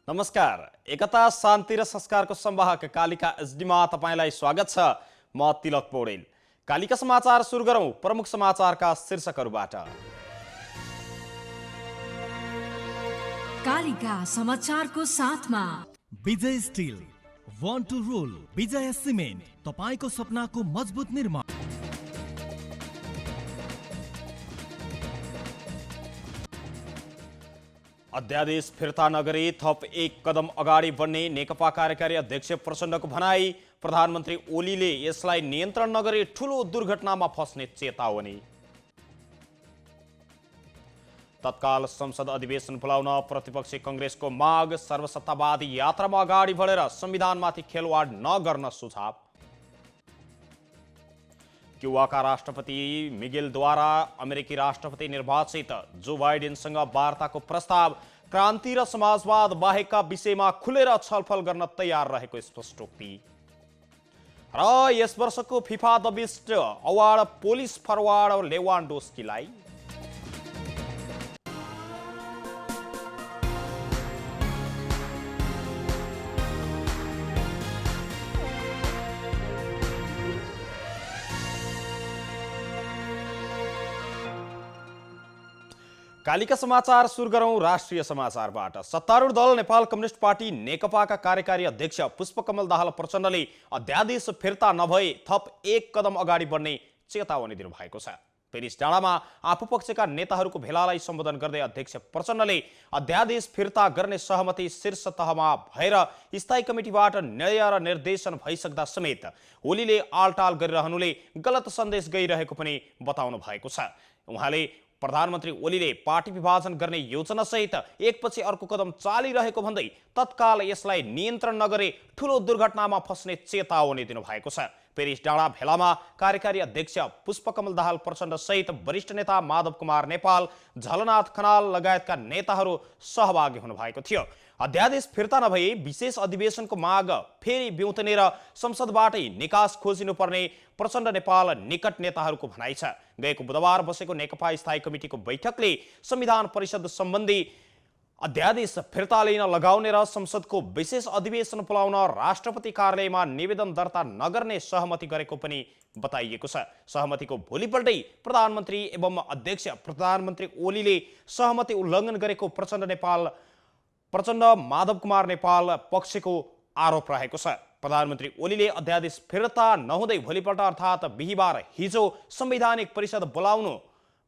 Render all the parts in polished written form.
नमस्कार। एकता शान्ति र संस्कारको संवाहक कालिका एचडीमा तपाईलाई स्वागत छ। म तिलक पौडेल। कालिका समाचार सुरु गरौं प्रमुख समाचारका शीर्षकहरूबाट। कालिका समाचारको साथमा Vijay steel, want to rule, Vijay cement, तपाईको सपनाको मजबुत निर्माण। अध्यादेश फिर्ता नगरी थप एक कदम अगाडि बढ्ने नेकपा कार्यकारी अध्यक्ष प्रचण्डको भनाई। प्रधानमन्त्री ओलीले यसलाई नियन्त्रण नगरी ठूलो दुर्घटनामा फस्ने चेतावनी। तत्काल संसद अधिवेशन बोलाउन प्रतिपक्षी कांग्रेसको माग। सर्वसत्तावादी यात्रामा अगाडि बढेर संविधानमाथि खेलवाड नगर्न सुझाव। क्युबाका राष्ट्रपति मिगेलद्वारा अमेरिकी राष्ट्रपति निर्वाचित जो बाइडेनसँग वार्ताको प्रस्ताव। क्रान्ति र समाजवाद बाहेकका विषयमा खुलेर छलफल गर्न तयार रहेको स्पष्टोक्ति। र यस वर्षको FIFA the best award Polish forward लेवान्डोस्कीलाई। कालिका समाचार सुरु गरौं राष्ट्रिय समाचारबाट। सत्तारूढ दल नेपाल कम्युनिस्ट पार्टी नेकपाका कार्यकारी अध्यक्ष पुष्पकमल दाहाल प्रचण्डले अध्यादेश फिर्ता नभए थप एक कदम अगाडि बढ्ने चेतावनी दिनुभएको छ। पेरिस डाँडामा आफूपक्षका नेताहरूको भेलालाई सम्बोधन गर्दै अध्यक्ष प्रचण्डले अध्यादेश फिर्ता गर्ने सहमति शीर्ष तहमा भएर स्थायी कमिटीबाट निर्णय र निर्देशन भइसक्दा समेत ओलीले आलटाल गरिरहनुले गलत सन्देश गइरहेको पनि बताउनु भएको छ। उहाँले प्रधानमन्त्री ओलीले पार्टी विभाजन गर्ने योजना सहित एकपछि अर्को कदम चालिरहेको भन्दै तत्काल यसलाई नियन्त्रण नगरे ठूलो दुर्घटनामा फस्ने चेतावनी दिनुभएको छ। पेरिस डाँडा भेलामा कार्यकारी अध्यक्ष पुष्पकमल दाहाल प्रचण्ड सहित वरिष्ठ नेता माधव कुमार नेपाल, झलनाथ खनाल लगायतका नेताहरू सहभागी हुनुभएको थियो। अध्यादेश फिर्ता नभए विशेष अधिवेशनको माग फेरि बिउतनेर संसदबाटै निकास खोजिनुपर्ने प्रचण्ड नेपाल निकट नेताहरूको भनाइ छ। गएको बुधबार बसेको नेकपा स्थायी कमिटीको बैठकले संविधान परिषद सम्बन्धी अध्यादेश फिर्ता लिन लगाउने र संसदको विशेष अधिवेशन बोलाउन राष्ट्रपति कार्यालयमा निवेदन दर्ता नगर्ने सहमति गरेको पनि बताइएको छ। सहमतिको भोलिपल्टै प्रधानमन्त्री एवं अध्यक्ष प्रधानमन्त्री ओलीले सहमति उल्लङ्घन गरेको प्रचण्ड माधव कुमार नेपाल पक्षको आरोप रहेको छ। प्रधानमन्त्री ओलीले अध्यादेश फिर्ता नहुँदै भोलिपल्ट अर्थात् बिहिबार हिजो संवैधानिक परिषद बोलाउनु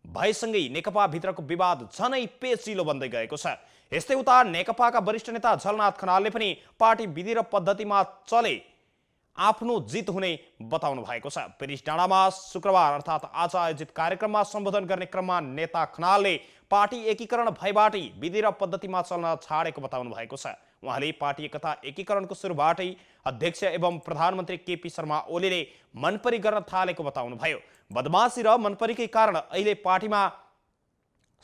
भएसँगै नेकपा भित्रको विवाद झनै पेचिलो बन्दै गएको छ। यस्तै उता नेकपाका वरिष्ठ नेता झलनाथ खनालले पनि पार्टी विधि र पद्धतिमा चले आफ्नो जित हुने बताउनु भएको छ। पेरिस डाँडामा शुक्रबार अर्थात् आज आयोजित कार्यक्रममा सम्बोधन गर्ने क्रममा नेता खनालले पार्टी एकीकरण भएबाटै विधि र पद्धतिमा चल्न छाडेको बताउनु भएको छ। उहाँले पार्टी एकता एकीकरणको सुरुबाटै अध्यक्ष एवं प्रधानमन्त्री केपी शर्मा ओलीले मनपरी गर्न थालेको बताउनुभयो। बदमाशी र मनपरीकै कारण अहिले पार्टीमा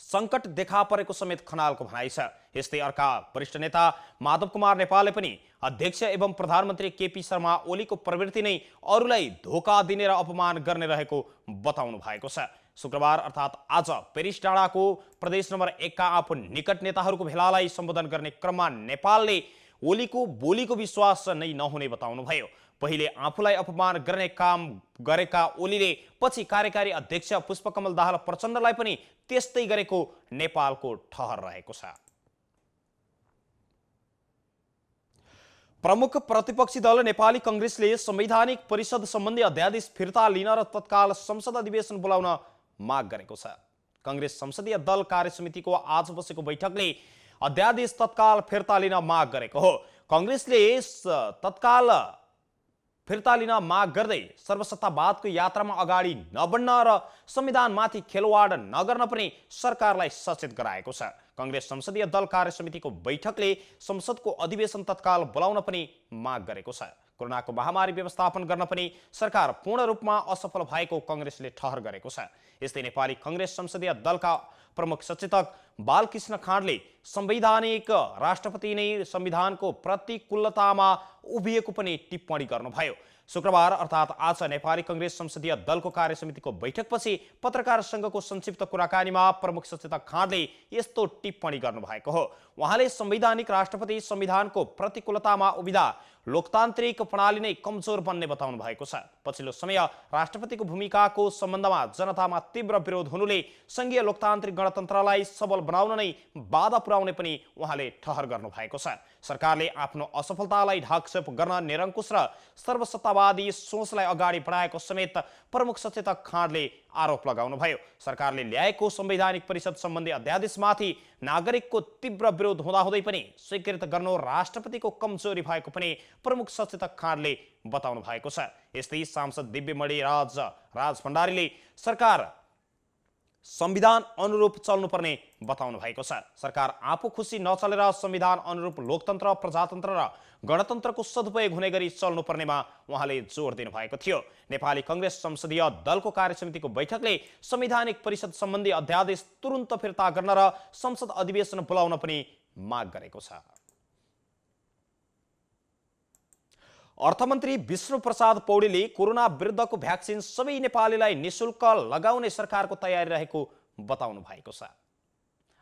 संकट देखा परेको समेत खनालको भनाइ छ। यस्तै अर्का वरिष्ठ नेता माधव कुमार नेपालले पनि अध्यक्ष एवं प्रधानमन्त्री केपी शर्मा ओलीको प्रवृत्ति नै अरूलाई धोका दिने र अपमान गर्ने रहेको बताउनु भएको छ। शुक्रबार अर्थात् आज पेरिस डाँडाको प्रदेश नम्बर 1 का आफू निकट नेताहरूको भेलालाई सम्बोधन गर्ने क्रममा नेपालले ओलीको बोलीको विश्वास नै नहुने बताउनुभयो। पहिले आफूलाई अपमान गर्ने काम गरेका ओलीले पछि कार्यकारी अध्यक्ष पुष्पकमल दाहाल प्रचण्डलाई पनि त्यस्तै गरेको नेपालको ठहर रहेको छ। प्रमुख प्रतिपक्षी दल नेपाली कांग्रेसले संवैधानिक परिषद सम्बन्धी अध्यादेश फिर्ता लिन र तत्काल संसद अधिवेशन बोलाउन माग गरेको छ। कांग्रेस संसदीय दल कार्यसमितिको आज बसेको बैठकले अध्यादेश तत्काल फिर्ता लिन माग गरेको हो। कांग्रेसले तत्काल फिर्ता लिन माग गर्दै सर्वसत्तावादको यात्रामा अगाडि नबढ्न र संविधानमाथि खेलवाड नगर्न पनि सरकारलाई सचेत गराएको छ। कांग्रेस संसदीय दल कार्यसमितिको बैठकले संसदको अधिवेशन तत्काल बोलाउन पनि माग गरेको छ। कोरोनाको महामारी व्यवस्थापन गर्न पनि सरकार पूर्ण रूपमा असफल भएको कांग्रेसले ठहर गरेको छ। यस्तै नेपाली कांग्रेस संसदीय दलका प्रमुख सचेतक बालकृष्ण खाँडले संवैधानिक राष्ट्रपति नै संविधानको प्रतिकूलतामा उभिएको पनि टिप्पणी गर्नुभयो। शुक्रबार अर्थात् आज नेपाली कांग्रेस संसदीय दलको कार्यसमितिको बैठकपछि पत्रकारसँगको संक्षिप्त कुराकानीमा प्रमुख सचेतक खाँडले यस्तो टिप्पणी गर्नुभएको हो। उहाँले संवैधानिक राष्ट्रपति संविधानको प्रतिकूलतामा उभिँदा लोकतान्त्रिक प्रणाली नै कमजोर बन्ने बताउनु भएको छ। पछिल्लो समय राष्ट्रपतिको भूमिकाको सम्बन्धमा जनतामा तीव्र विरोध हुनुले संघीय लोकतान्त्रिक गणतन्त्रलाई सबल बनाउन नै बाधा पुर्याउने पनि उहाँले ठहर गर्नु भएको छ। सरकारले आफ्नो असफलतालाई ढाकछोप गर्न निरङ्कुश र सर्वसत्तावादी सोचलाई अगाडि बढाएको समेत प्रमुख सचेतक खाँडले आरोप लगाउनुभयो। सरकारले ल्याएको संवैधानिक परिषद सम्बन्धी अध्यादेशमाथि नागरिकको तीव्र विरोध हुँदाहुँदै पनि स्वीकृत गर्नु राष्ट्रपतिको कमजोरी भएको पनि प्रमुख सचेतक खाँडले बताउनु भएको छ। यस्तै सांसद दिव्यमणि राज भण्डारीले सरकार संविधान अनुरूप चल्नुपर्ने बताउनु भएको छ। सरकार आफू खुसी नचलेर संविधान अनुरूप लोकतन्त्र, प्रजातन्त्र र गणतन्त्रको सदुपयोग हुने गरी चल्नुपर्नेमा उहाँले जोड दिनुभएको थियो। नेपाली कांग्रेस संसदीय दलको कार्यसमितिको बैठकले संवैधानिक परिषद सम्बन्धी अध्यादेश तुरुन्त फिर्ता गर्न र संसद अधिवेशन बोलाउन पनि माग गरेको छ। अर्थमन्त्री विष्णुप्रसाद पौडेलले कोरोना विरुद्धको भ्याक्सिन सबै नेपालीलाई निशुल्क लगाउने सरकारको तयारी रहेको बताउनु भएको छ।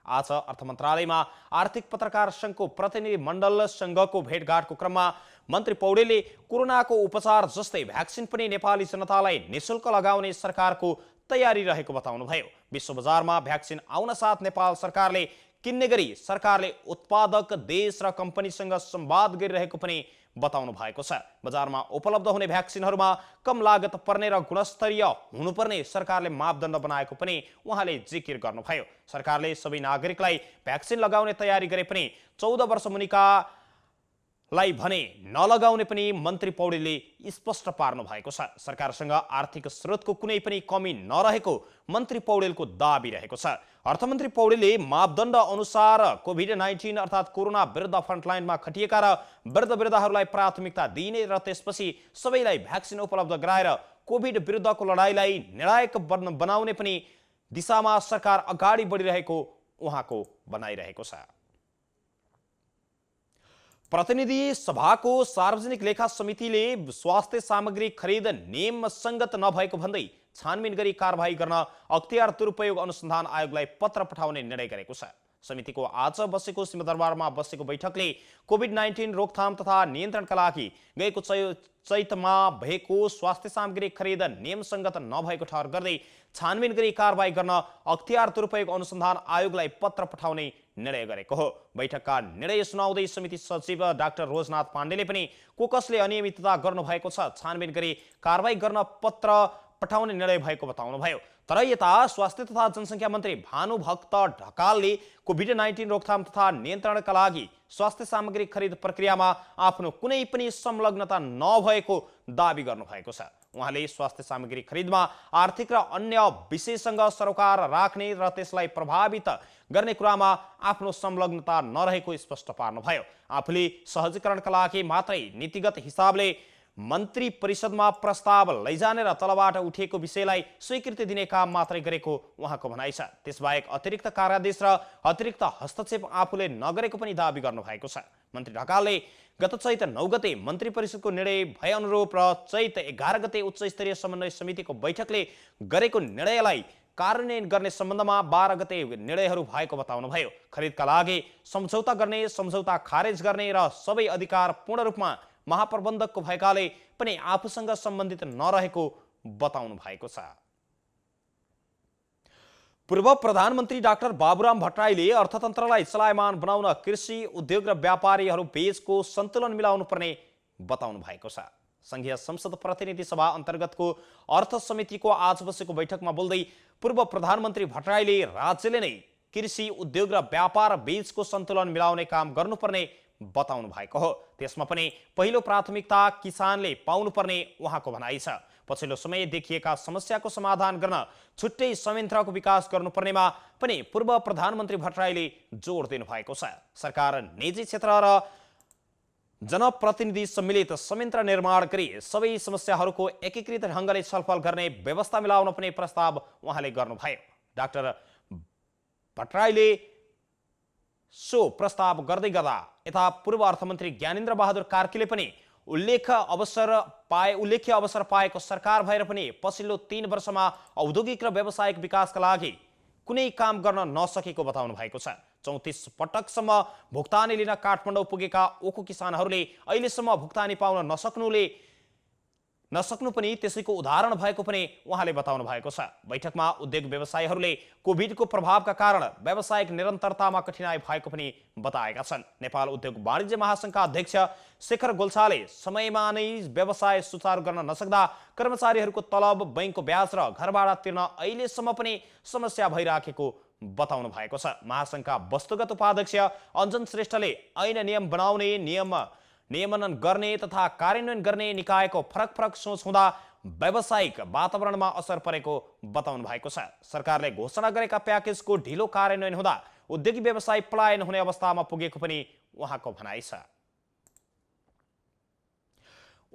आज अर्थ मन्त्रालयमा आर्थिक पत्रकार संघको प्रतिनिधि मण्डलसँगको भेटघाटको क्रममा मन्त्री पौडेलले कोरोनाको उपचार जस्तै भ्याक्सिन पनि नेपाली जनतालाई निशुल्क लगाउने सरकारको तयारी रहेको बताउनुभयो। विश्व बजारमा भ्याक्सिन आउन साथ नेपाल सरकारले किन्ने गरी सरकारले उत्पादक देश र कम्पनीसँग संवाद गरिरहेको पनि बताउनु भएको छ। बजारमा उपलब्ध हुने भ्याक्सिनहरूमा कम लागत पर्ने र गुणस्तरीय हुनुपर्ने सरकारले मापदण्ड बनाएको पनि उहाँले जिकिर गर्नुभयो। सरकारले सबै नागरिकलाई भ्याक्सिन लगाउने तयारी गरे पनि 14 वर्ष मुनिकालाई भने नलगाउने पनि मन्त्री पौडेलले स्पष्ट पार्नु भएको छ। सरकारसँग आर्थिक स्रोतको कुनै पनि कमी नरहेको मन्त्री पौडेलको दाबी रहेको छ। अर्थमन्त्री पौडेलले मापदण्ड अनुसार कोभिड-19 अर्थात् कोरोना विरुद्ध फ्रन्टलाइनमा खटिएका र वृद्धहरूलाई प्राथमिकता दिइने र त्यसपछि सबैलाई भ्याक्सिन उपलब्ध गराएर कोभिड विरुद्धको लडाईँलाई निर्णायक बनाउने पनि दिशामा सरकार अगाडि बढिरहेको उहाँको भनाइरहेको छ। प्रतिनिधि सभाको सार्वजनिक लेखा समितिले स्वास्थ्य सामग्री खरिद नियम संगत नभएको भन्दै छानबिन गरी कारबाही गर्न अख्तियार दुरुपयोग अनुसन्धान आयोगलाई पत्र पठाउने निर्णय गरेको छ। समितिको आज बसेको सिंहदरबारमा बसेको बैठकले कोभिड-19 रोकथाम तथा नियन्त्रणका लागि गएको चैतमा भएको स्वास्थ्य सामग्री खरिद नियम संगत नभएको ठहर गर्दै छानबिन गरी कारबाही गर्न अख्तियार दुरुपयोग अनुसन्धान आयोगलाई पत्र पठाउने निर्णय गरेको हो। बैठकका निर्णय सुनाउँदै समिति सचिव डाक्टर रोजनाथ पाण्डेले पनि कोकसले अनियमितता गर्नुभएको छ, छानबिन गरी कारबाही गर्न पत्र पठाउने निर्णय भएको बताउनुभयो। तर यता स्वास्थ्य तथा जनसङ्ख्या मन्त्री भानुभक्त ढकालले कोभिड-19 रोकथाम तथा नियन्त्रणका लागि स्वास्थ्य सामग्री खरिद प्रक्रियामा आफ्नो कुनै पनि संलग्नता नभएको दाबी गर्नुभएको छ। उहाँले स्वास्थ्य सामग्री खरिदमा आर्थिक र अन्य विषयसँग सरोकार राख्ने र त्यसलाई प्रभावित गर्ने कुरामा आफ्नो संलग्नता नरहेको स्पष्ट पार्नुभयो। आफूले सहजीकरणका लागि मात्रै नीतिगत हिसाबले मन्त्री परिषदमा प्रस्ताव लैजाने र तलबाट उठेको विषयलाई स्वीकृति दिने काम मात्रै गरेको उहाँको भनाइ छ। त्यसबाहेक अतिरिक्त कार्यादेश र अतिरिक्त हस्तक्षेप आफूले नगरेको पनि दाबी गर्नुभएको छ। मन्त्री ढकालले गत चैत 9 गते मन्त्री परिषदको निर्णय भए अनुरूप र चैत 11 गते उच्च स्तरीय समन्वय समितिको बैठकले गरेको निर्णयलाई कार्यान्वयन गर्ने सम्बन्धमा 12 गते निर्णयहरू भएको बताउनुभयो। खरिदका लागि सम्झौता गर्ने, सम्झौता खारेज गर्ने र सबै अधिकार पूर्ण रूपमा महाप्रबन्धकको भएकाले पनि आफूसँग सम्बन्धित नरहेको बताउनु भएको छ। पूर्व प्रधानमन्त्री डाक्टर बाबुराम भट्टराईले अर्थतन्त्रलाई चलायमान बनाउन कृषि, उद्योग र व्यापारीहरू बीचको सन्तुलन मिलाउनु पर्ने बताउनु भएको छ। संघीय संसद प्रतिनिधि सभा अन्तर्गतको अर्थ समितिको आज बसेको बैठकमा बोल्दै पूर्व प्रधानमन्त्री भट्टराईले राज्यले नै कृषि, उद्योग र व्यापार बीचको सन्तुलन मिलाउने काम गर्नुपर्ने बताउनु भएको हो। त्यसमा पनि पहिलो प्राथमिकता किसानले पाउनुपर्ने उहाँको भनाइ छ। पछिल्लो समय देखिएका समस्याको समाधान गर्न छुट्टै संयन्त्रको विकास गर्नुपर्नेमा पनि पूर्व प्रधानमन्त्री भट्टराईले जोड दिनुभएको छ। सरकार, निजी क्षेत्र र जनप्रतिनिधि सम्मिलित संयन्त्र निर्माण गरी सबै समस्याहरूको एकीकृत ढङ्गले छलफल गर्ने व्यवस्था मिलाउन पनि प्रस्ताव उहाँले गर्नुभयो। डाक्टर भट्टराईले सो प्रस्ताव गर्दै गर्दा यता पूर्व अर्थमन्त्री ज्ञानेन्द्र बहादुर कार्कीले पनि उल्लेख्य अवसर पाएको सरकार भएर पनि पछिल्लो 3 वर्षमा औद्योगिक र व्यावसायिक विकासका लागि कुनै काम गर्न नसकेको बताउनु भएको छ। 34 पटकसम्म भुक्तानी लिन काठमाडौँ पुगेका उखु किसानहरूले अहिलेसम्म भुक्तानी पाउन नसक्नु पनि त्यसैको उदाहरण भएको पनि उहाँले बताउनु भएको छ। बैठकमा उद्योग व्यवसायीहरूले कोभिडको प्रभावका कारण व्यावसायिक निरन्तरतामा कठिनाई भएको पनि बताएका छन्। नेपाल उद्योग वाणिज्य महासंघका अध्यक्ष शेखर गोल्छाले समयमा नै व्यवसाय सुचारू गर्न नसक्दा कर्मचारीहरूको तलब, बैंकको ब्याज र घरभाडा तिर्न अहिलेसम्म पनि समस्या भइराखेको बताउनु भएको छ। महासंघका वस्तुगत उपाध्यक्ष अञ्जन श्रेष्ठले ऐन नियम बनाउने, नियमन गर्ने तथा कार्यान्वयन गर्ने निकायको फरक सोच हुँदा व्यावसायिक वातावरणमा असर परेको बताउनु भएको छ। सरकारले घोषणा गरेका प्याकेजको ढिलो कार्यान्वयन हुँदा उद्योगी व्यवसाय पलायन हुने अवस्थामा पुगेको पनि उहाँको भनाइ छ।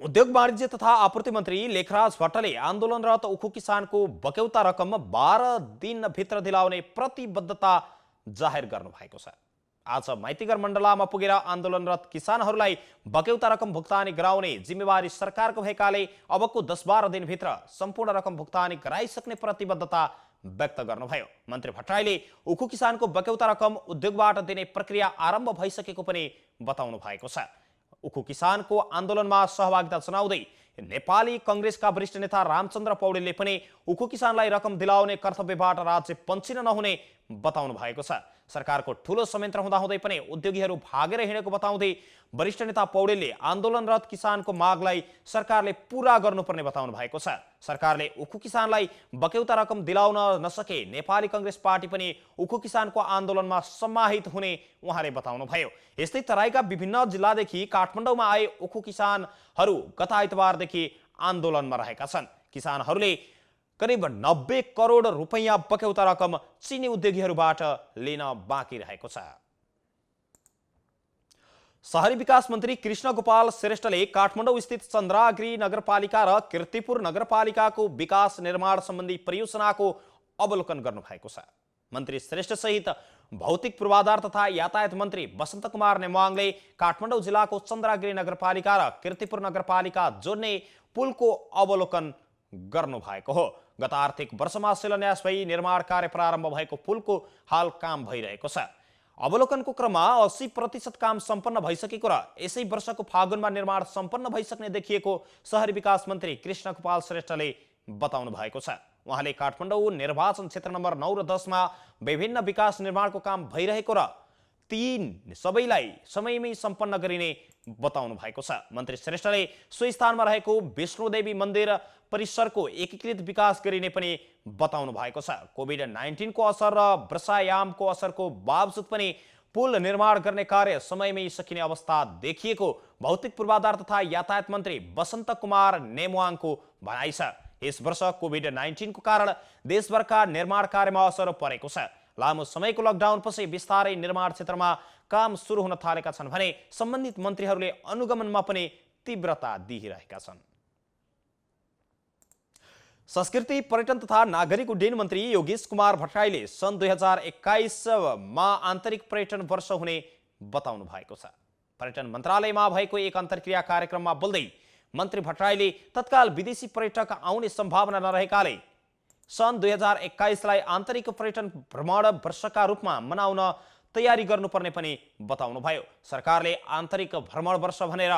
उद्योग वाणिज्य तथा आपूर्ति मन्त्री लेखराज भट्टले आन्दोलनरत उखु किसानको बक्यौता रकम 12 दिनभित्र दिलाउने प्रतिबद्धता जाहेर गर्नु भएको छ। आज माइतीघर मण्डलामा पुगेर आन्दोलनरत किसानहरूलाई बक्यौता रकम भुक्तानी गराउने जिम्मेवारी सरकारको भएकाले अबको 10-12 दिनभित्र सम्पूर्ण रकम भुक्तानी गराइसक्ने प्रतिबद्धता व्यक्त गर्नुभयो। मन्त्री भट्टराईले उखु किसानको बक्यौता रकम उद्योगबाट दिने प्रक्रिया आरम्भ भइसकेको पनि बताउनु भएको छ। उखु किसानको आन्दोलनमा सहभागिता जनाउँदै नेपाली कांग्रेसका वरिष्ठ नेता रामचन्द्र पौडेलले पनि उखु किसानलाई रकम दिलाउने कर्तव्यबाट राज्य पन्छिन नहुने बताउनु भएको छ। सरकारको ठूलो संयन्त्र हुँदाहुँदै पनि उद्योगीहरू भागेर हिँडेको बताउँदै वरिष्ठ नेता पौडेलले आन्दोलनरत किसानको मागलाई सरकारले पूरा गर्नुपर्ने बताउनु भएको छ। सरकारले उखु किसानलाई बक्यौता रकम दिलाउन नसके नेपाली कांग्रेस पार्टी पनि उखु किसानको आन्दोलनमा समाहित हुने उहाँले बताउनुभयो। यस्तै तराईका विभिन्न जिल्लादेखि काठमाडौँमा आए उखु किसानहरू गत आइतबारदेखि आन्दोलनमा रहेका छन्। किसानहरूले करिब 90 करोड रुपैयाँ बक्यौता रकम चिनी उद्योगीहरूबाट लिन बाँकी रहेको छ। शहरी विकास मन्त्री कृष्ण गोपाल श्रेष्ठले काठमाडौँ स्थित चन्द्रागिरी नगरपालिका र कीर्तिपुर नगरपालिकाको विकास निर्माण सम्बन्धी परियोजनाको अवलोकन गर्नुभएको छ। मन्त्री श्रेष्ठ सहित भौतिक पूर्वाधार तथा यातायात मन्त्री बसन्त कुमार नेमाङले काठमाडौँ जिल्लाको चन्द्रागिरी नगरपालिका र कीर्तिपुर नगरपालिका जोड्ने पुलको अवलोकन गर्नु भएको हो। गत आर्थिक वर्षमा शिलान्यास भई निर्माण कार्य प्रारम्भ भएको पुलको हाल काम भइरहेको छ। अवलोकनको क्रममा 80% काम सम्पन्न भइसकेको र यसै वर्षको फागुनमा निर्माण सम्पन्न भइसक्ने देखिएको शहरी विकास मन्त्री कृष्ण गोपाल श्रेष्ठले बताउनु भएको छ। उहाँले काठमाडौँ निर्वाचन क्षेत्र नम्बर 9 र 10 मा विभिन्न विकास निर्माणको काम भइरहेको र ती सबैलाई समयमै सम्पन्न गरिने बताउनु भएको छ। मन्त्री श्रेष्ठले सो स्थानमा रहेको विष्णुदेवी मन्दिर परिसरको एकीकृत विकास गरिने पनि बताउनु भएको छ। कोभिड-19 को असर र वर्षायामको असरको बावजुद पनि पुल निर्माण गर्ने कार्य समयमै सकिने अवस्था देखिएको भौतिक पूर्वाधार तथा यातायात मन्त्री बसन्त कुमार नेमुवाङको भनाइ छ। यस वर्ष कोभिड-19 को कारण देशभरका निर्माण कार्यमा असर परेको छ। लामो समयको लकडाउनपछि बिस्तारै निर्माण क्षेत्रमा काम सुरु हुन थालेका छन् भने सम्बन्धित मन्त्रीहरूले अनुगमनमा पनि तीव्रता दिइरहेका छन्। संस्कृति, पर्यटन तथा नागरिक उड्डयन मन्त्री योगेश कुमार भट्टराईले सन् 2021 मा आन्तरिक पर्यटन वर्ष हुने बताउनु भएको छ। पर्यटन मन्त्रालयमा भएको एक अन्तर्क्रिया कार्यक्रममा बोल्दै मन्त्री भट्टराईले तत्काल विदेशी पर्यटक आउने सम्भावना नरहेकाले सन् 2021 लाई आन्तरिक पर्यटन भ्रमण वर्षका रूपमा मनाउन तयारी गर्नुपर्ने पनि बताउनुभयो। सरकारले आन्तरिक भ्रमण वर्ष भनेर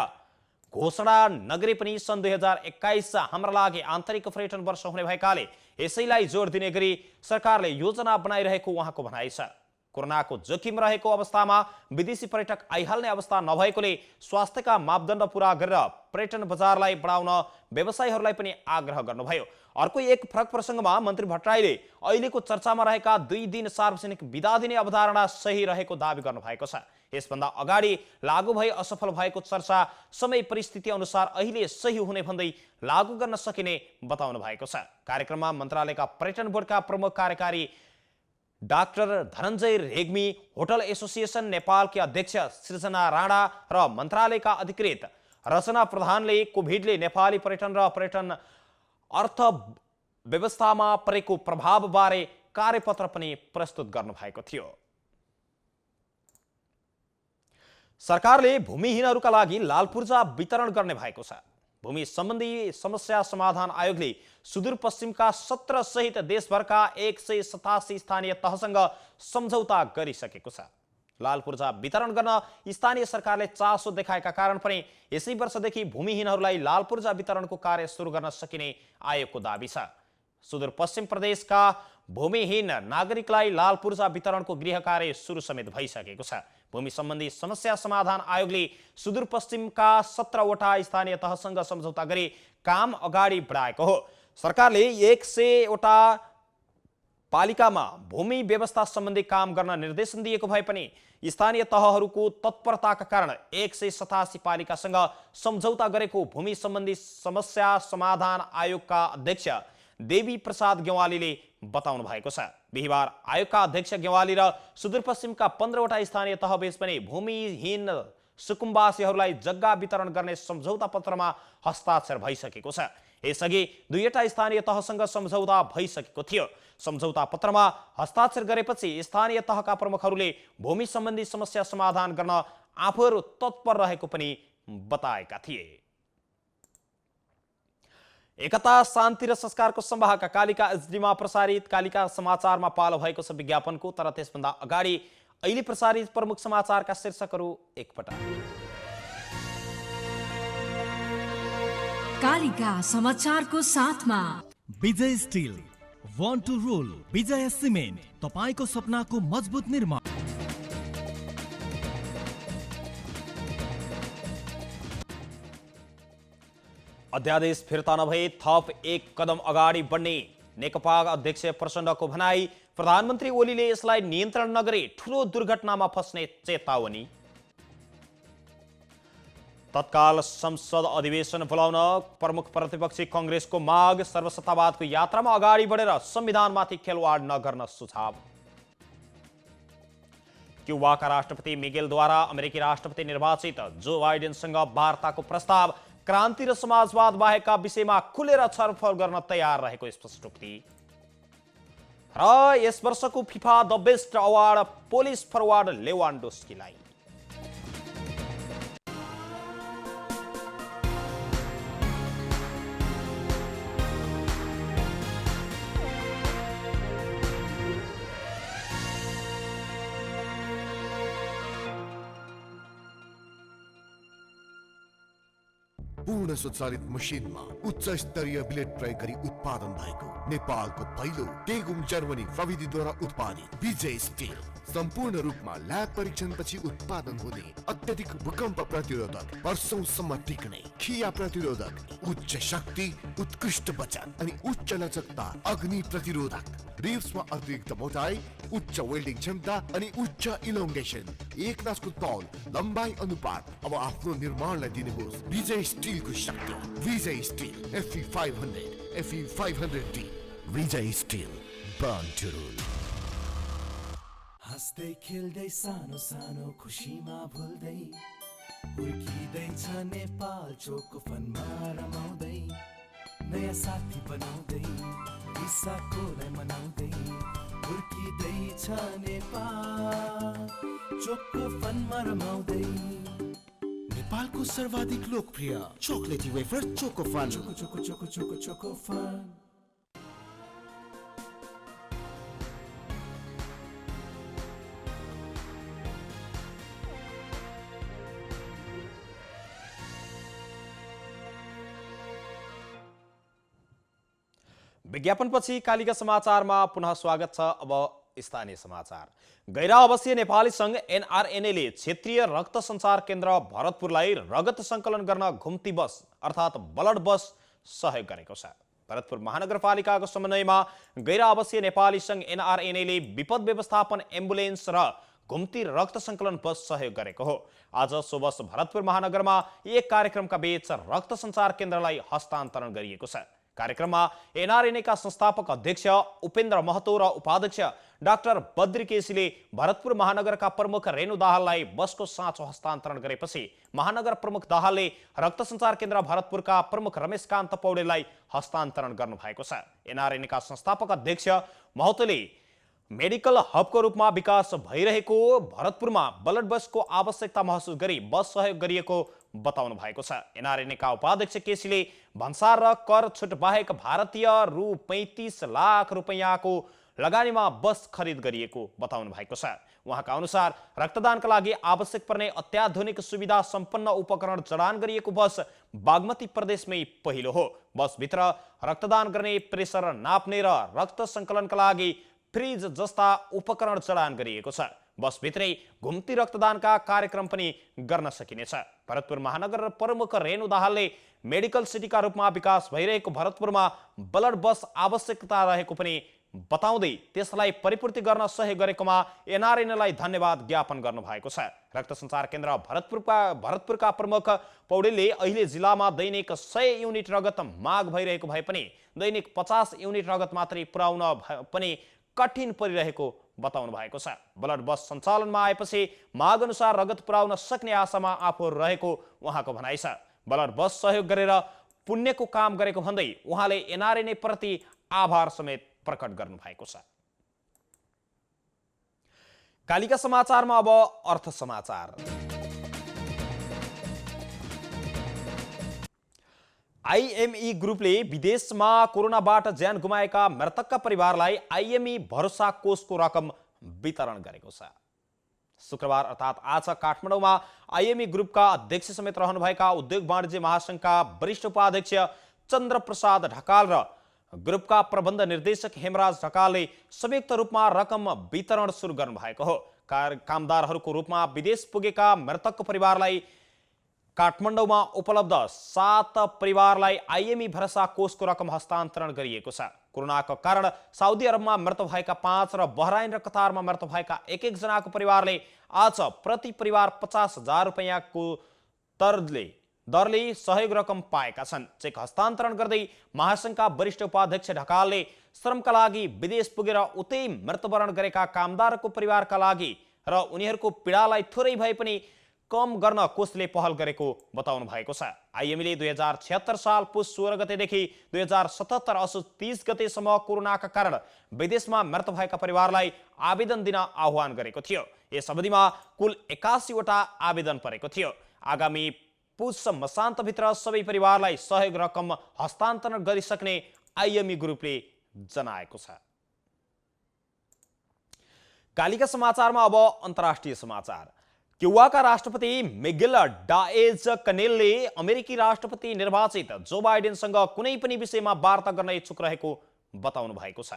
घोषणा नगरे पनि सन् 2021 हाम्रा लागि आन्तरिक पर्यटन वर्ष हुने भएकाले यसैलाई जोड दिने गरी सरकारले योजना बनाइरहेको उहाँको भनाइ छ। कोरोनाको जोखिम रहेको अवस्थामा विदेशी पर्यटक आइहाल्ने अवस्था नभएकोले स्वास्थ्यका मापदण्ड पूरा गरेर पर्यटन बजारलाई बढाउन व्यवसायीहरूलाई पनि आग्रह गर्नुभयो। अर्को एक फरक प्रसङ्गमा मन्त्री भट्टराईले अहिलेको चर्चामा रहेका 2 दिन सार्वजनिक बिदा दिने अवधारणा सही रहेको दावी गर्नुभएको छ। यसभन्दा अगाडि लागू भई असफल भएको चर्चा समय परिस्थिति अनुसार अहिले सही हुने भन्दै लागू गर्न सकिने बताउनु भएको छ। कार्यक्रममा मन्त्रालयका पर्यटन बोर्डका प्रमुख कार्यकारी doctor Dhananjay Regmi, hotel association नेपालकी अध्यक्ष सृजना राणा र मन्त्रालयका अधिकृत रचना प्रधानले कोभिडले नेपाली पर्यटन र पर्यटन अर्थ व्यवस्थामा परेको प्रभावबारे कार्यपत्र पनि प्रस्तुत गर्नुभएको थियो। सरकारले भूमिहीनहरूका लागि लाल पूर्जा वितरण गर्ने भएको छ। भूमि सम्बन्धी समस्या समाधान आयोगले सुदूरपश्चिमका 17 सहित देशभरका 187 स्थानीय तहसँग सम्झौता गरिसकेको छ। लाल पूर्जा वितरण गर्न स्थानीय सरकारले चासो देखाएका कारण पनि यसै वर्षदेखि भूमिहीनहरूलाई लाल पूर्जा वितरणको कार्य सुरु गर्न सकिने आयोगको दाबी छ। सुदूरपश्चिम प्रदेशका भूमिहीन नागरिकलाई लाल पूर्जा वितरणको गृह कार्य सुरु समेत भइसकेको छ। भूमि सम्बन्धी समस्या समाधान आयोगले सुदूरपश्चिमका 17वटा स्थानीय तहसँग सम्झौता गरी काम अगाडि बढाएको हो। सरकारले 100वटा पालिकामा भूमि व्यवस्था सम्बन्धी काम गर्न निर्देशन दिएको भए पनि स्थानीय तहहरूको तत्परताका कारण 187 पालिकासँग सम्झौता गरेको भूमि सम्बन्धी समस्या समाधान आयोगका अध्यक्ष देवी प्रसाद गेवालीले बताउनु भएको छ। बिहिबार आयोगका अध्यक्ष गेवाली र सुदूरपश्चिमका 15वटा स्थानीय तहबीच पनि भूमिहीन सुकुम्बासीहरूलाई जग्गा वितरण गर्ने सम्झौता पत्रमा हस्ताक्षर भइसकेको छ। यसअघि 2वटा स्थानीय तहसँग सम्झौता भइसकेको थियो। सम्झौता पत्रमा हस्ताक्षर गरेपछि स्थानीय तहका प्रमुखहरूले भूमि सम्बन्धी समस्या समाधान गर्न आफूहरू तत्पर रहेको पनि बताएका थिए। एकता शान्ति र संस्कारको संवाहक कालिका एचडीमा प्रसारित कालिका समाचारमा पालो भएको छ विज्ञापनको। तर त्यसभन्दा अगाडि अहिले प्रसारित प्रमुख समाचारका शीर्षकहरू एकपटक। कालिका समाचारको साथमा Vijay still, one two role, विजय सिमेन्ट, तपाईको सपनाको मजबुत निर्माण। अध्यादेश फिर्ता नभए थप एक कदम अगाडि बढ्ने नेकपा अध्यक्ष प्रचण्डको भनाई। प्रधानमन्त्री ओलीले यसलाई नियन्त्रण नगरे ठूलो दुर्घटनामा फस्ने चेतावनी। तत्काल संसद अधिवेशन बोलाउन प्रमुख प्रतिपक्षी कांग्रेसको माग। सर्वसत्तावादको यात्रामा अगाडि बढेर संविधानमाथि खेलवाड नगर्न सुझाव। क्युबाका राष्ट्रपति मिगेलद्वारा अमेरिकी राष्ट्रपति निर्वाचित जो बाइडेनसँग वार्ताको प्रस्ताव। क्रान्ति र समाजवाद बाहेकका विषयमा खुलेर छलफल गर्न तयार रहेको स्पष्टोक्ति। र यस वर्षको FIFA the best award Polish forward लेवान्डोस्कीलाई। पूर्ण स्वचालित मसिनमा उच्च स्तरीय ब्लेड प्रयोग गरी उत्पादन भएको नेपालको पहिलो टेगुम जर्मनी प्रविधिद्वारा उत्पादित विजय स्टिल सम्पूर्ण रूपमा ल्याब परीक्षणपछि उत्पादन हुने अत्यधिक भूकम्प प्रतिरोधक, वर्षौंसम्म टिक्ने, खिया प्रतिरोधक, उच्च शक्ति, उत्कृष्ट बचत अनि उच्च लचकता, अग्नि प्रतिरोधक, रिब्समा अतिरिक्त मोटाई, उच्च वेल्डिङ क्षमता अनि उच्च इलोंगेसन, एक नासको तौल, लम्बाई अनुपात। अब आफ्नो निर्माणलाई दिनुहोस् विजय स्टिलको शक्ति। Vijay steel FE 500, FE 500D। Vijay steel, born to rule. हँस्दै खेल्दै सानो सानो खुसीमा भुल्दै हुर्किँदैछ नेपाल चोको फनमा रमाउँदै नयाँ साथी बनाउँदै विशाखोलाई मनाउँदै हुर्किँदैछ नेपाल चोको फनमा रमाउँदै। नेपालको सर्वाधिक लोकप्रिय chocolatey wafer choco fun. Choco choco choco choco choco fun. विज्ञापनपछि कालिका समाचारमा पुनः स्वागत छ। अब स्थानीय समाचार। गैरा आवासीय नेपाली संघ NRNA ले क्षेत्रीय रक्त संचार केन्द्र भरतपुरलाई रगत संकलन गर्न घुम्ती बस अर्थात् ब्लड बस सहयोग गरेको छ। भरतपुर महानगरपालिकाको समन्वयमा गैरा आवासीय नेपाली संघ NRNA ले विपद व्यवस्थापन एम्बुलेन्स र घुम्ती रक्त संकलन बस सहयोग गरेको हो। आज सो बस भरतपुर महानगरमा एक कार्यक्रमका बीच रक्त संचार केन्द्रलाई हस्तान्तरण गरिएको छ। कार्यक्रममा NRNA का संस्थापक अध्यक्ष उपेन्द्र महतो र उपाध्यक्ष डाक्टर बद्री केसीले भरतपुर महानगरका प्रमुख रेणु दाहाललाई बसको साँचो हस्तान्तरण गरेपछि महानगर प्रमुख दाहालले रक्त संचार केन्द्र भरतपुरका प्रमुख रमेशकान्त पौडेललाई हस्तान्तरण गर्नुभएको छ। NRNA का संस्थापक अध्यक्ष महतोले मेडिकल हबको रूपमा विकास भइरहेको भरतपुरमा ब्लड बसको आवश्यकता महसुस गरी बस सहयोग गरिएको बताउनु भएको छ। एनआरए नेका उपाध्यक्ष केसीले भन्सार र कर छुट बाहेक भारतीय रु 35 लाख रुपैयाँको लगानीमा बस खरिद गरिएको बताउनु भएको छ। उहाँका अनुसार रक्तदानका लागि आवश्यक पर्ने अत्याधुनिक सुविधा सम्पन्न उपकरण जडान गरिएको बस बागमती प्रदेशमै पहिलो हो। बसभित्र रक्तदान गर्ने, प्रेसर नाप्ने र रक्त सङ्कलनका लागि फ्रिज जस्ता उपकरण जडान गरिएको छ। बसभित्रै घुम्ती रक्तदानका कार्यक्रम पनि गर्न सकिनेछ। भरतपुर महानगर प्रमुख रेणु दाहालले मेडिकल सिटीका रूपमा विकास भइरहेको भरतपुरमा ब्लड बस आवश्यकता रहेको पनि बताउँदै त्यसलाई परिपूर्ति गर्न सहयोग गरेकोमा एनआरएनलाई धन्यवाद ज्ञापन गर्नु भएको छ। रक्त सञ्चार केन्द्र भरतपुरका प्रमुख पौडेलले अहिले जिल्लामा दैनिक 100 युनिट रगत माग भइरहेको भए पनि दैनिक 50 युनिट रगत मात्रै पुर्याउन पनि कठिन परिरहेको बताउनु भएको छ। ब्लड बस सञ्चालनमा आएपछि माग अनुसार रगत पुर्याउन सक्ने आशामा आफूहरू रहेको उहाँको भनाइ छ। ब्लड बस सहयोग गरेर पुण्यको काम गरेको भन्दै उहाँले एनआरएनए प्रति आभार समेत प्रकट गर्नु भएको छ। कालिका समाचारमा अब अर्थ समाचार। आईएमई ग्रुपले विदेशमा कोरोनाबाट ज्यान गुमाएका मृतकका परिवारलाई आईएमई भरोसा कोषको रकम वितरण गरेको छ। शुक्रबार अर्थात् आज काठमाडौँमा आईएमई ग्रुपका अध्यक्ष समेत रहनुभएका उद्योग वाणिज्य महासंघका वरिष्ठ उपाध्यक्ष चन्द्रप्रसाद ढकाल र ग्रुपका प्रबन्ध निर्देशक हेमराज ढकालले संयुक्त रूपमा रकम वितरण सुरु गर्नुभएको हो। कामदारहरूको रूपमा विदेश पुगेका मृतकको परिवारलाई काठमाडौँमा उपलब्ध 7 परिवारलाई आईएमई भरोसा कोषको रकम हस्तान्तरण गरिएको छ। कोरोनाको कारण साउदी अरबमा मृत भएका 5 र बहराइन र कतारमा मृत भएका एक जनाको परिवारले आज प्रति परिवार 50,000 रुपैयाँको दरले सहयोग रकम पाएका छन्। चेक हस्तान्तरण गर्दै महासंघका वरिष्ठ उपाध्यक्ष ढकालले श्रमका लागि विदेश पुगेर उतै मृत्युवरण गरेका कामदारको परिवारका लागि र उनीहरूको पीडालाई थोरै भए पनि कम गर्न कोषले पहल गरेको बताउनु भएको छ। आईएमईले 2076 साल पुस 16 गतेदेखि 2077 असोज 30 गतेसम्म कोरोनाका कारण विदेशमा मृत भएका परिवारलाई आवेदन दिन आह्वान गरेको थियो। यस अवधिमा कुल 81 वटा आवेदन परेको थियो। आगामी पुस मसान्तभित्र सबै परिवारलाई सहयोग रकम हस्तान्तरण गरिसक्ने आईएमई ग्रुपले जनाएको छ। कालिका समाचारमा अब अन्तर्राष्ट्रिय समाचार। क्युबाका राष्ट्रपति मिगेल डाएज कनेलले अमेरिकी राष्ट्रपति निर्वाचित जो बाइडेनसँग कुनै पनि विषयमा वार्ता गर्न इच्छुक रहेको बताउनु भएको छ।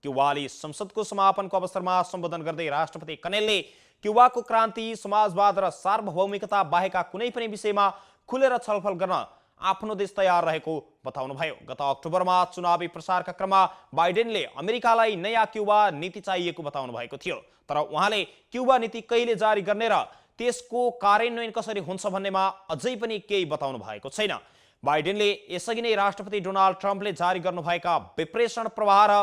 क्युबाली संसदको समापनको अवसरमा सम्बोधन गर्दै राष्ट्रपति कनेलले क्युबाको क्रान्ति, समाजवाद र सार्वभौमिकता बाहेकका कुनै पनि विषयमा खुलेर छलफल गर्न आफ्नो देश तयार रहेको बताउनुभयो। गत अक्टोबरमा चुनावी प्रचारका क्रममा बाइडेनले अमेरिकालाई नयाँ क्युबा नीति चाहिएको बताउनु भएको थियो। तर उहाँले क्युबा नीति कहिले जारी गर्ने र त्यसको कार्यान्वयन कसरी हुन्छ भन्नेमा अझै पनि केही बताउनु भएको छैन। बाइडेनले यसअघि नै राष्ट्रपति डोनाल्ड ट्रम्पले जारी गर्नुभएका विप्रेषण प्रवाह र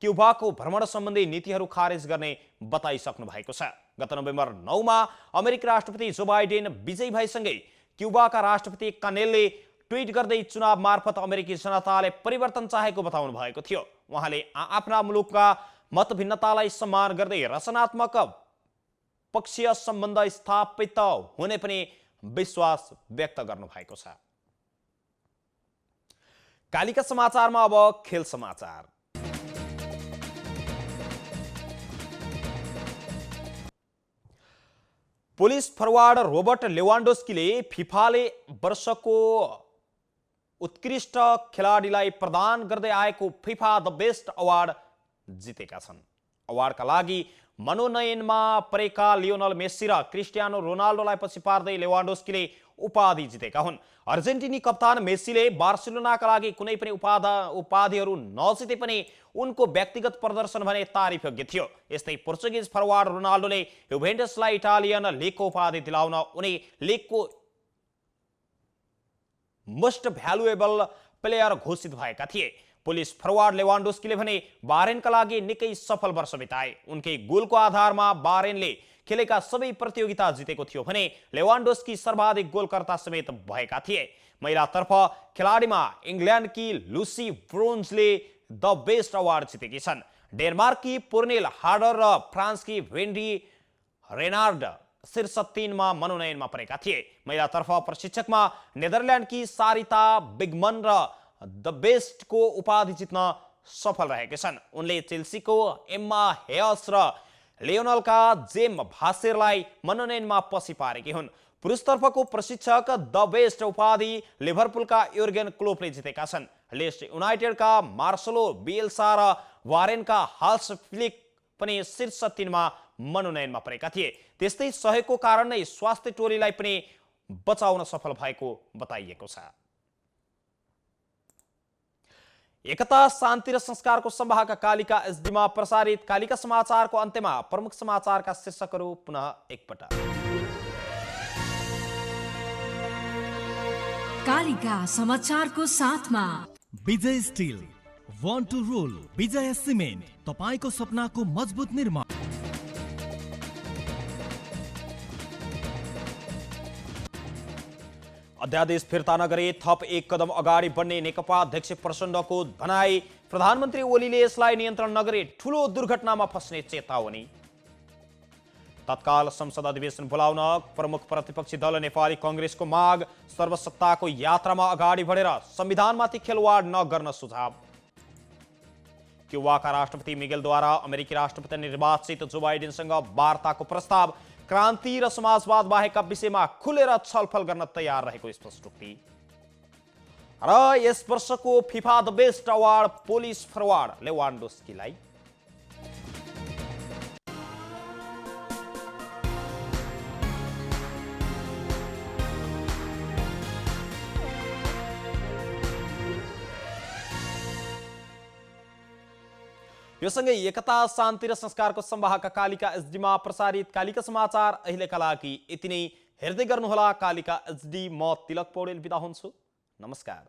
क्युबाको भ्रमण सम्बन्धी नीतिहरू खारेज गर्ने बताइसक्नु भएको छ। गत नोभेम्बर 9 मा अमेरिकी राष्ट्रपति जो बाइडेन विजयी भएसँगै क्युबाका राष्ट्रपति कनेलले ट्विट गर्दै चुनाव मार्फत अमेरिकी जनताले परिवर्तन चाहेको बताउनु भएको थियो। उहाँले आफ्ना मुलुकका मतभिन्नतालाई सम्मान गर्दै रचनात्मक पक्षीय सम्बन्ध स्थापित हुने पनि विश्वास व्यक्त गर्नु भएको छ। कालिका समाचारमा अब खेल समाचार। पुलिस फरवार्ड रोबर्ट लेवान्डोस्कीले फिफाले वर्षको उत्कृष्ट खेलाडीलाई प्रदान गर्दै आएको फिफा द बेस्ट अवार्ड जितेका छन्। अवार्डका लागि मनोनयनमा परेका लियोनल मेस्सी र क्रिस्टियानो रोनाल्डोलाई पछि पार्दै लेवान्डोस्कीले उपाधि जितेका हुन्। अर्जेन्टिनी कप्तान मेस्सीले बार्सिलोनाका लागि कुनै पनि उपाधिहरू नजिते पनि उनको व्यक्तिगत प्रदर्शन भने तारिफयोग्य थियो। यस्तै पोर्चुगिज फरवार्ड रोनाल्डोले युभेन्टसलाई इटालियन लिगको उपाधि दिलाउन उनी लिगको मोस्ट भ्यालुएबल प्लेयर घोषित भएका थिए। पुलिस फरवार्ड लेवान्डोस्कीले भने बारेनका लागि निकै सफल वर्ष बिताए। उनकै गोलको आधारमा बारेनले खेलेका सबै प्रतियोगिता जितेको थियो भने लेवान्डोस्की सर्वाधिक गोलकर्ता समेत भएका थिए। महिलातर्फ खेलाडीमा इङ्ल्यान्डकी लुसी ब्रोन्जले द बेस्ट अवार्ड जितेकी छन्। डेनमार्क की पुर्नेल हार्डर र फ्रान्स की वेन्डी रेनार्ड शीर्ष 3 मा मनोनयनमा परेका थिए। महिलातर्फ प्रशिक्षकमा नेदरल्यान्डकी सारिता बिगमन र द बेस्टको उपाधि जित्न सफल रहेका छन्। उनले चेल्सीको एम्मा हेयस र लियोनलका जेम भासेरलाई मनोनयनमा पछि पारेकी हुन्। पुरुषतर्फको प्रशिक्षक द बेस्ट उपाधि लिभरपुलका योर्गेन क्लोपले जितेका छन्। लिड्स युनाइटेडका मार्सलो बिएल्सा र वारेनका हाल्स फ्लिक पनि शीर्ष 3 मा मनोनयनमा परेका थिए। त्यस्तै सहयोगको कारण नै स्वास्थ्य टोलीलाई पनि बचाउन सफल भएको बताइएको छ। एकता शान्ति र संस्कारको संवाहक कालिका एसडीमा प्रसारित कालिका समाचारको अन्त्यमा प्रमुख समाचारका शीर्षकहरू पुनः एकपटक। कालिका समाचारको साथमा Vijay steel, Want to Rule, Vijay cement, तपाईको सपनाको मजबुत निर्माण। अध्यादेश फिर्ता नगरे थप 1 कदम अगाडि बढ्ने नेकपा अध्यक्ष प्रचण्डको भनाई। प्रधानमन्त्री ओलीले यसलाई नियन्त्रण नगरे ठूलो दुर्घटनामा फस्ने चेतावनी। तत्काल संसद अधिवेशन बोलाउन प्रमुख प्रतिपक्षी दल नेपाली कांग्रेसको माग। सर्वसत्ताको यात्रामा अगाडि बढेर संविधानमाथि खेलवाड नगर्न सुझाव। क्युबाका राष्ट्रपति मिगेलद्वारा अमेरिकी राष्ट्रपति निर्वाचित जो बाइडेनसँग वार्ताको प्रस्ताव। क्रान्ति र समाजवाद बाहेकका विषयमा खुलेर छलफल गर्न तयार रहेको स्पष्टोक्ति। र यस वर्षको FIFA the best award Polish forward लेवान्डोस्कीलाई। यो सँगै एकता शान्ति र संस्कारको संवाहक कालिका एसडीमा प्रसारित कालिका समाचार अहिलेका लागि यति नै। हेर्दै गर्नुहोला कालिका एसडी। म तिलक पौडेल बिदा हुन्छु। नमस्कार।